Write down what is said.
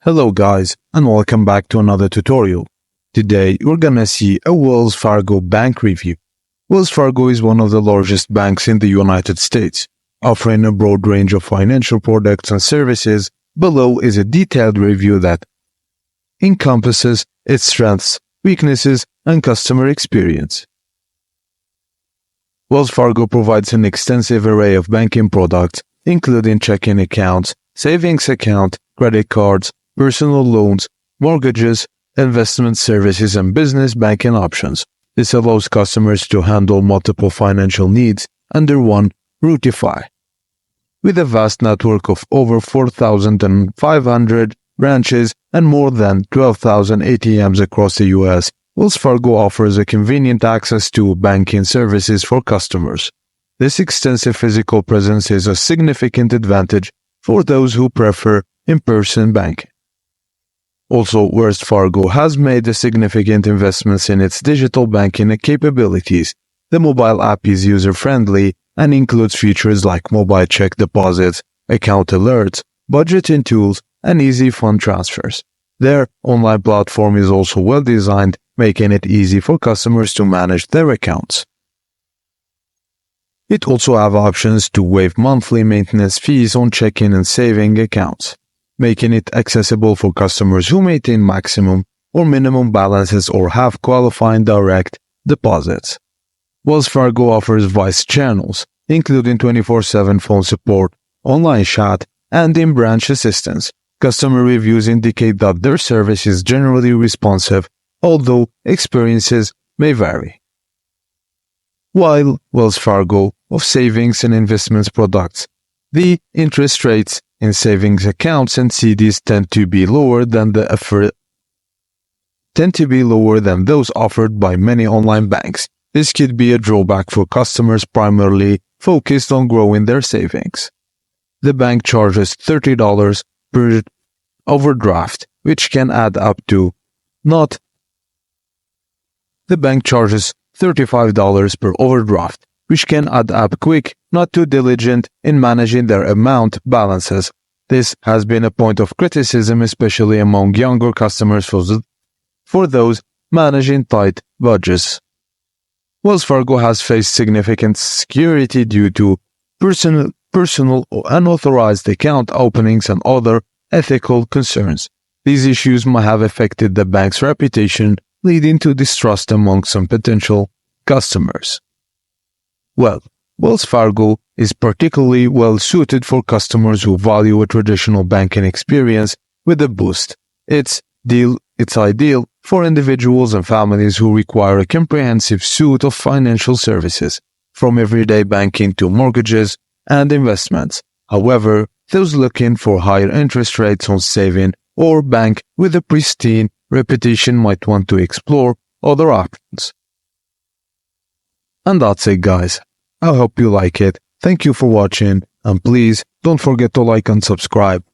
Hello guys, and welcome back to another tutorial. Today we're gonna see a Wells Fargo bank review. Wells Fargo is one of the largest banks in the United States, offering a broad range of financial products and services. Below is a detailed review that encompasses its strengths, weaknesses, and customer experience. Wells Fargo provides an extensive array of banking products, including checking accounts, savings account, credit cards, personal loans, mortgages, investment services, and business banking options. This allows customers to handle multiple financial needs under one ReviewQuasar. With a vast network of over 4,500 branches and more than 12,000 ATMs across the U.S., Wells Fargo offers a convenient access to banking services for customers. This extensive physical presence is a significant advantage for those who prefer in-person banking. Also, Wells Fargo has made significant investments in its digital banking capabilities. The mobile app is user-friendly and includes features like mobile check deposits, account alerts, budgeting tools, and easy fund transfers. Their online platform is also well-designed, making it easy for customers to manage their accounts. It also has options to waive monthly maintenance fees on checking and saving accounts, making it accessible for customers who maintain maximum or minimum balances or have qualifying direct deposits. Wells Fargo offers voice channels, including 24/7 phone support, online chat, and in-branch assistance. Customer reviews indicate that their service is generally responsive, although experiences may vary. While Wells Fargo offers savings and investments products, the interest rates in savings accounts and CDs tend to be lower than those offered by many online banks. This could be a drawback for customers primarily focused on growing their savings. The bank charges $30 per overdraft, which can add up to The bank charges $35 per overdraft, which can add up quick, not too diligent in managing their account balances. This has been a point of criticism, especially among younger customers for those managing tight budgets. Wells Fargo has faced significant security due to personal unauthorized account openings and other ethical concerns. These issues might have affected the bank's reputation, leading to distrust among some potential customers. Wells Fargo is particularly well suited for customers who value a traditional banking experience with a boost. It's ideal for individuals and families who require a comprehensive suite of financial services, from everyday banking to mortgages and investments. However, those looking for higher interest rates on saving or bank with a pristine reputation might want to explore other options. And that's it, guys. I hope you like it. Thank you for watching, and please don't forget to like and subscribe.